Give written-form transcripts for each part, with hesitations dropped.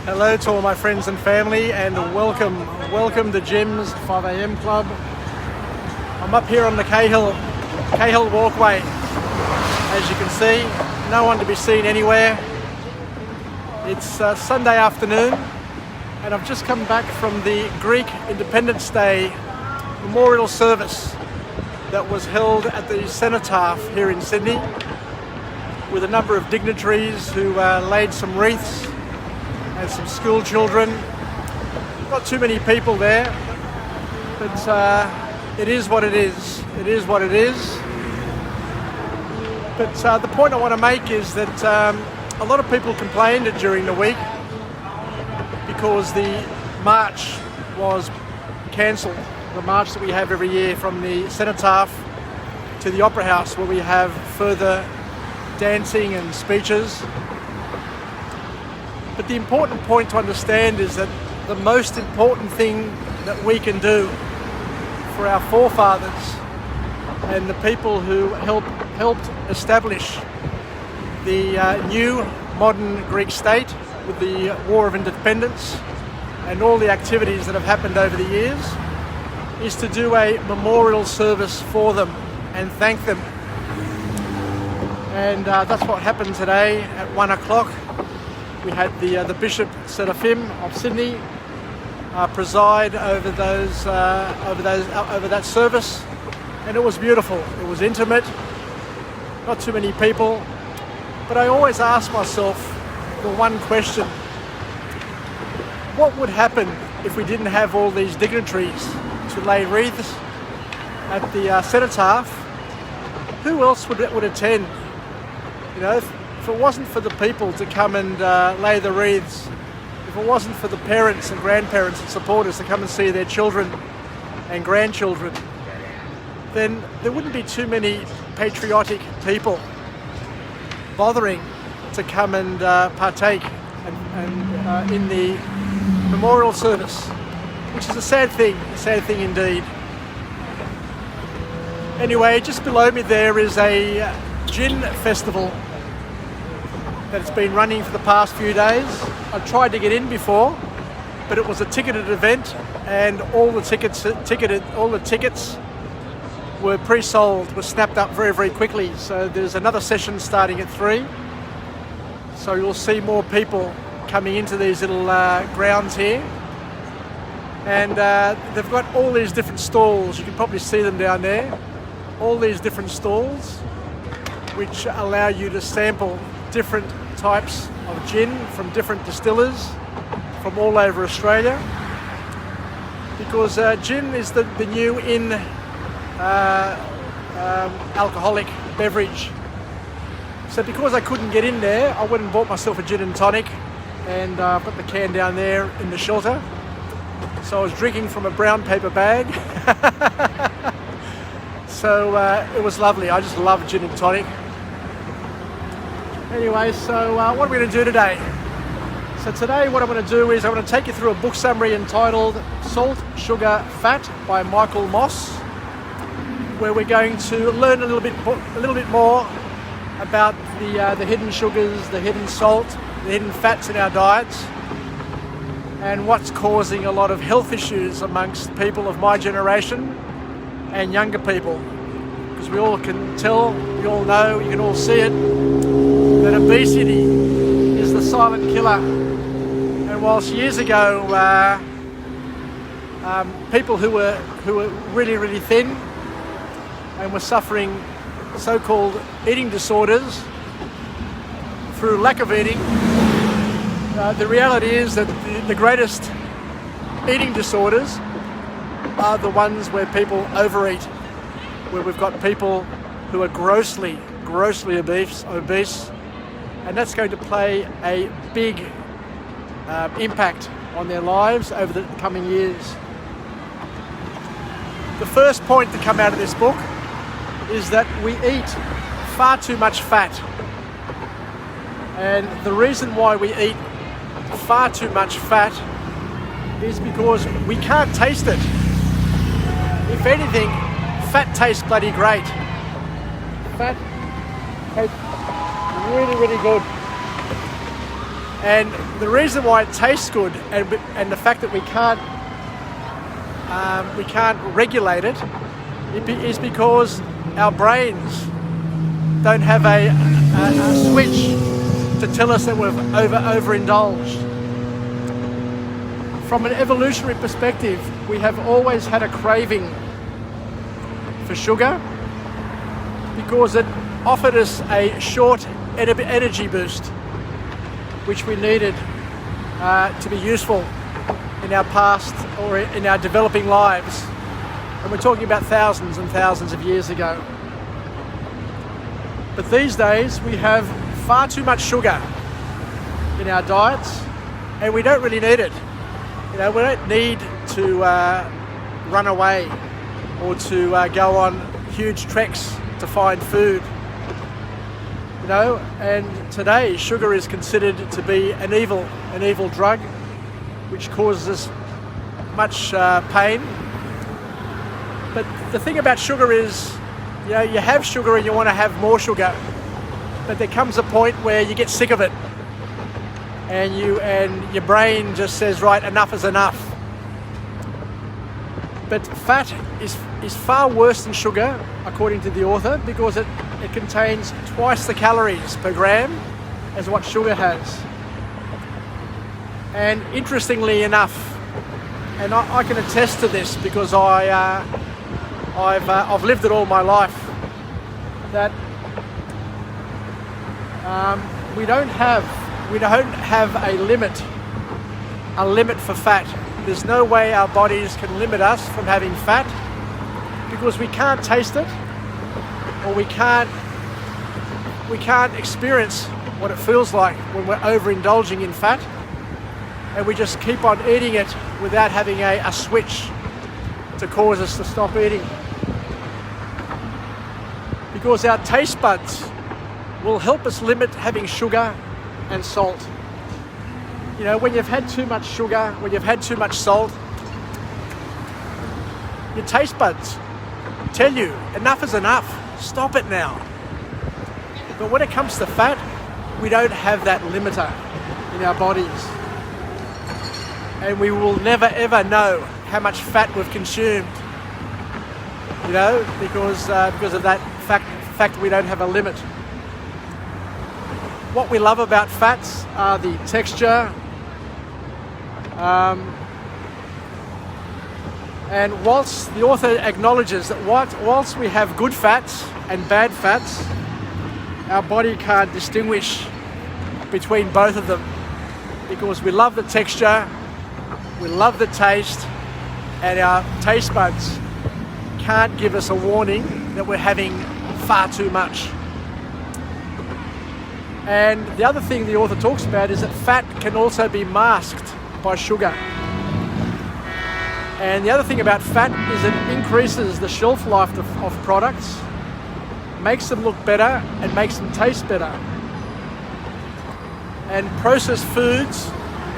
Hello to all my friends and family, and welcome to Jim's 5am Club. I'm up here on the Cahill walkway. As you can see, no one to be seen anywhere. It's Sunday afternoon, and I've just come back from the Greek Independence Day memorial service that was held at the Cenotaph here in Sydney, with a number of dignitaries who laid some wreaths and some school children. Not too many people there, but it is what it is. It is what it is. But the point I want to make is that a lot of people complained during the week because the march was cancelled. The march that we have every year from the Cenotaph to the Opera House, where we have further dancing and speeches. But the important point to understand is that the most important thing that we can do for our forefathers and the people who helped establish the new modern Greek state with the War of Independence and all the activities that have happened over the years is to do a memorial service for them and thank them. And that's what happened today at 1 o'clock. We had the Bishop Seraphim of Sydney preside over that service, and it was beautiful. It was intimate, not too many people. But I always ask myself the one question: what would happen if we didn't have all these dignitaries to lay wreaths at the Cenotaph? Who else would attend? You know, if it wasn't for the people to come and lay the wreaths, if it wasn't for the parents and grandparents and supporters to come and see their children and grandchildren, then there wouldn't be too many patriotic people bothering to come and partake in the memorial service, which is a sad thing indeed. Anyway, just below me there is a gin festival that's been running for the past few days. I tried to get in before, but it was a ticketed event, and all the tickets were pre-sold, were snapped up very, very quickly. So there's another session starting at 3. So you'll see more people coming into these little grounds here. And they've got all these different stalls. You can probably see them down there. All these different stalls which allow you to sample different types of gin from different distillers from all over Australia, because gin is the new alcoholic beverage. So because I couldn't get in there, I went and bought myself a gin and tonic, and I've got the can down there in the shelter. So I was drinking from a brown paper bag. So it was lovely. I just love gin and tonic. Anyway, so what are we going to do today? So today what I'm going to do is I'm going to take you through a book summary entitled Salt, Sugar, Fat by Michael Moss, where we're going to learn a little bit more about the hidden sugars, the hidden salt, the hidden fats in our diets, and what's causing a lot of health issues amongst people of my generation and younger people. Because we all can tell, we all know, you can all see it, that obesity is the silent killer. And whilst years ago people who were really, really thin and were suffering so-called eating disorders through lack of eating, the reality is that the greatest eating disorders are the ones where people overeat, where we've got people who are grossly obese, and that's going to play a big impact on their lives over the coming years. The first point to come out of this book is that we eat far too much fat, and the reason why we eat far too much fat is because we can't taste it. If anything, fat tastes bloody great. Fat tastes really, really good. And the reason why it tastes good, and the fact that we can't regulate it, is because our brains don't have a switch to tell us that we've overindulged. From an evolutionary perspective, we have always had a craving for sugar because it offered us a short energy boost, which we needed to be useful in our past or in our developing lives. And we're talking about thousands and thousands of years ago. But these days we have far too much sugar in our diets, and we don't really need it. We don't need to run away or to go on huge treks to find food. And today sugar is considered to be an evil drug, which causes us much pain. But the thing about sugar is, you have sugar and you want to have more sugar, but there comes a point where you get sick of it, and your brain just says, right, enough is enough. But fat is far worse than sugar, according to the author, because it contains twice the calories per gram as what sugar has. And interestingly enough, and I can attest to this because I've lived it all my life, that we don't have a limit for fat. There's no way our bodies can limit us from having fat because we can't taste it, or we can't experience what it feels like when we're overindulging in fat, and we just keep on eating it without having a switch to cause us to stop eating. Because our taste buds will help us limit having sugar and salt. When you've had too much sugar, when you've had too much salt, your taste buds tell you enough is enough, stop it now. But when it comes to fat, we don't have that limiter in our bodies, and we will never ever know how much fat we've consumed, because of that fact we don't have a limit. What we love about fats are the texture, and whilst the author acknowledges that whilst we have good fats and bad fats, our body can't distinguish between both of them, because we love the texture, we love the taste, and our taste buds can't give us a warning that we're having far too much. And the other thing the author talks about is that fat can also be masked by sugar. And the other thing about fat is it increases the shelf life of products, makes them look better and makes them taste better. And processed foods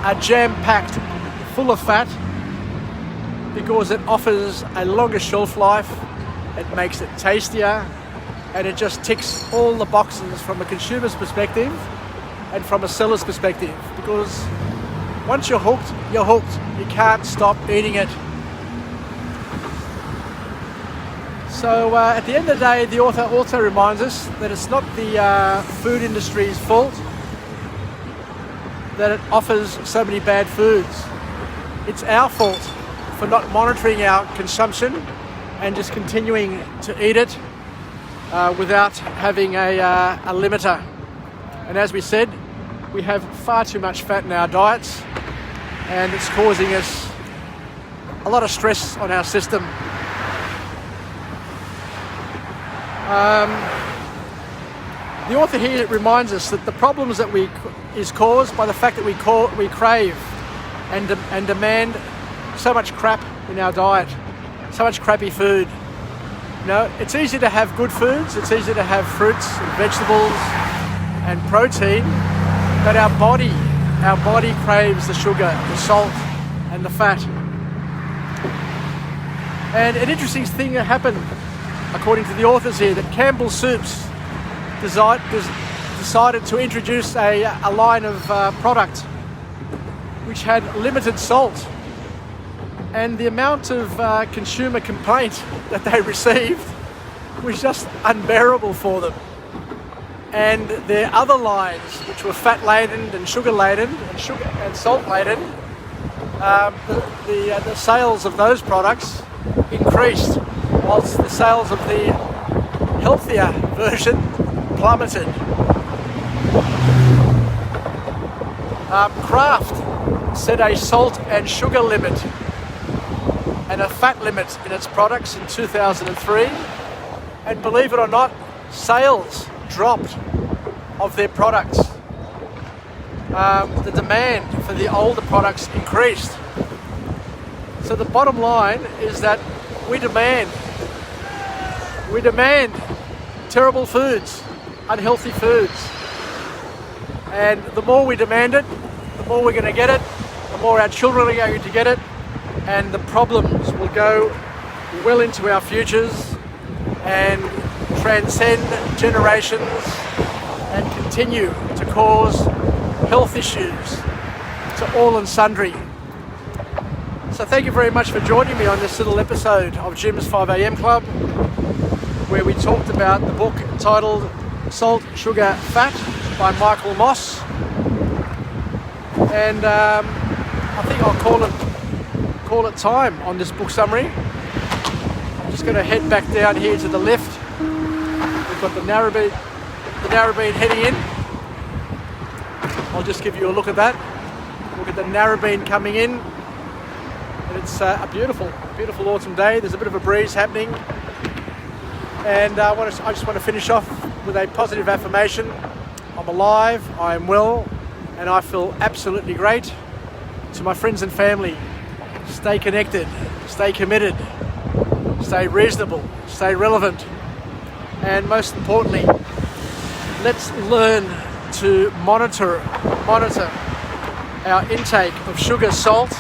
are jam-packed full of fat because it offers a longer shelf life, it makes it tastier, and it just ticks all the boxes from a consumer's perspective and from a seller's perspective, because once you're hooked, you're hooked. You can't stop eating it. So at the end of the day, the author also reminds us that it's not the food industry's fault that it offers so many bad foods. It's our fault for not monitoring our consumption and just continuing to eat it without having a limiter. And as we said, we have far too much fat in our diets, and it's causing us a lot of stress on our system. The author here reminds us that the problems that is caused by the fact that we crave and demand so much crap in our diet, so much crappy food. It's easy to have good foods, it's easy to have fruits and vegetables and protein, but our body craves the sugar, the salt and the fat. And an interesting thing that happened, according to the authors here, that Campbell Soups decided to introduce a line of product which had limited salt. And the amount of consumer complaint that they received was just unbearable for them. And their other lines, which were fat laden and sugar laden and salt laden, the sales of those products increased, whilst the sales of the healthier version plummeted. Kraft set a salt and sugar limit and a fat limit in its products in 2003, and believe it or not, sales dropped of their products. The demand for the older products increased. So the bottom line is that we demand terrible foods, unhealthy foods. And the more we demand it, the more we're going to get it, the more our children are going to get it, and the problems will go well into our futures and transcend generations and continue to cause health issues to all and sundry. So thank you very much for joining me on this little episode of Jim's 5am Club, where we talked about the book titled Salt, Sugar, Fat by Michael Moss. And I think I'll call it time on this book summary. I'm just going to head back down here to the left. We've got the Narrabeen heading in. I'll just give you a look at that. Look at the Narrabeen coming in. And it's a beautiful autumn day. There's a bit of a breeze happening. And I just want to finish off with a positive affirmation. I'm alive, I am well, and I feel absolutely great. To my friends and family, stay connected, stay committed, stay reasonable, stay relevant, and most importantly, let's learn to monitor our intake of sugar, salt,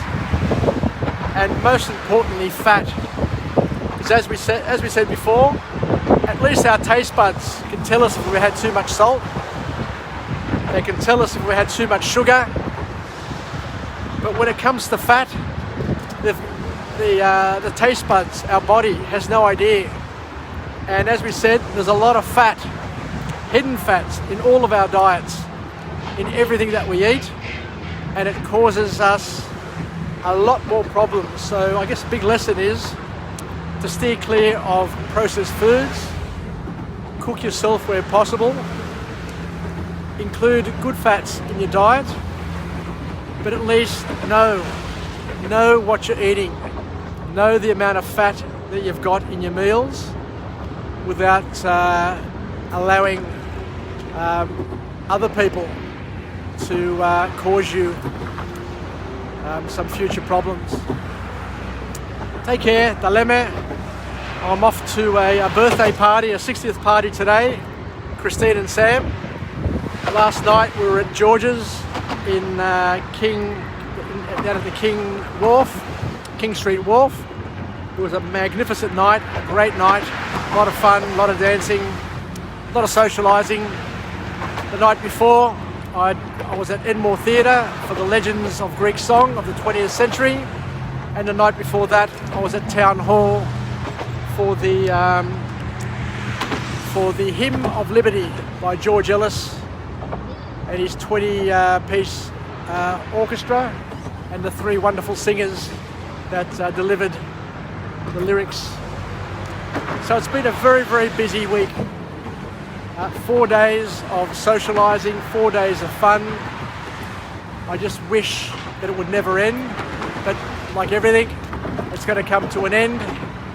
and most importantly, fat. Because as we said before, at least our taste buds can tell us if we had too much salt. They can tell us if we had too much sugar. But when it comes to fat, the taste buds, our body has no idea. And as we said, there's a lot of fat, hidden fats in all of our diets, in everything that we eat, and it causes us a lot more problems. So I guess the big lesson is to steer clear of processed foods, cook yourself where possible, include good fats in your diet, but at least know what you're eating, know the amount of fat that you've got in your meals without allowing other people to cause you some future problems. Take care, Daleme. I'm off to a birthday party, a 60th party today, Christine and Sam. Last night we were at George's in down at the King Street Wharf. It was a magnificent night, a great night, a lot of fun, a lot of dancing, a lot of socialising. The night before I was at Enmore Theatre for the Legends of Greek Song of the 20th century, and the night before that I was at Town Hall for the Hymn of Liberty by George Ellis and his 20-piece orchestra, and the three wonderful singers that delivered the lyrics. So it's been a very, very busy week. 4 days of socialising, 4 days of fun. I just wish that it would never end, but like everything, it's going to come to an end,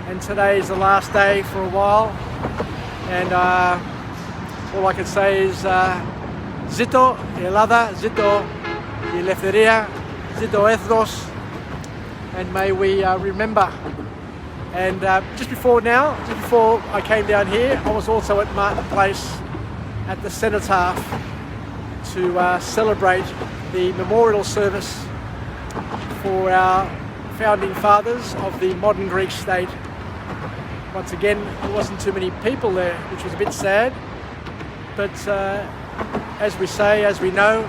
and today is the last day for a while, and all I can say is Zito η Ελλάδα, Zito η ελευθερία, Zito ethnos, and may we remember. And just before I came down here, I was also at Martin Place at the Cenotaph to celebrate the memorial service for our founding fathers of the modern Greek state. Once again, there wasn't too many people there, which was a bit sad, but as we say, as we know,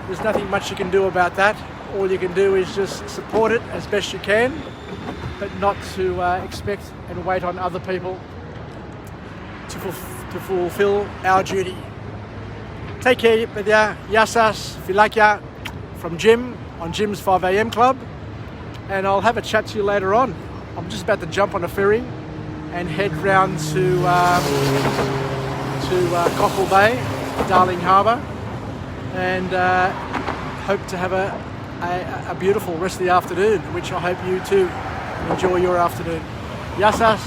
there's nothing much you can do about that. All you can do is just support it as best you can, but not to expect and wait on other people to fulfill our duty. Take care, παιδιά. Γεια σας, φιλάκια, from Jim on Jim's 5 a.m. Club, and I'll have a chat to you later on. I'm just about to jump on a ferry and head round to Cockle Bay, Darling Harbour, and hope to have a beautiful rest of the afternoon, which I hope you too enjoy your afternoon. Γεια σας,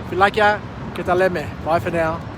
φιλάκια και τα λέμε. Bye for now.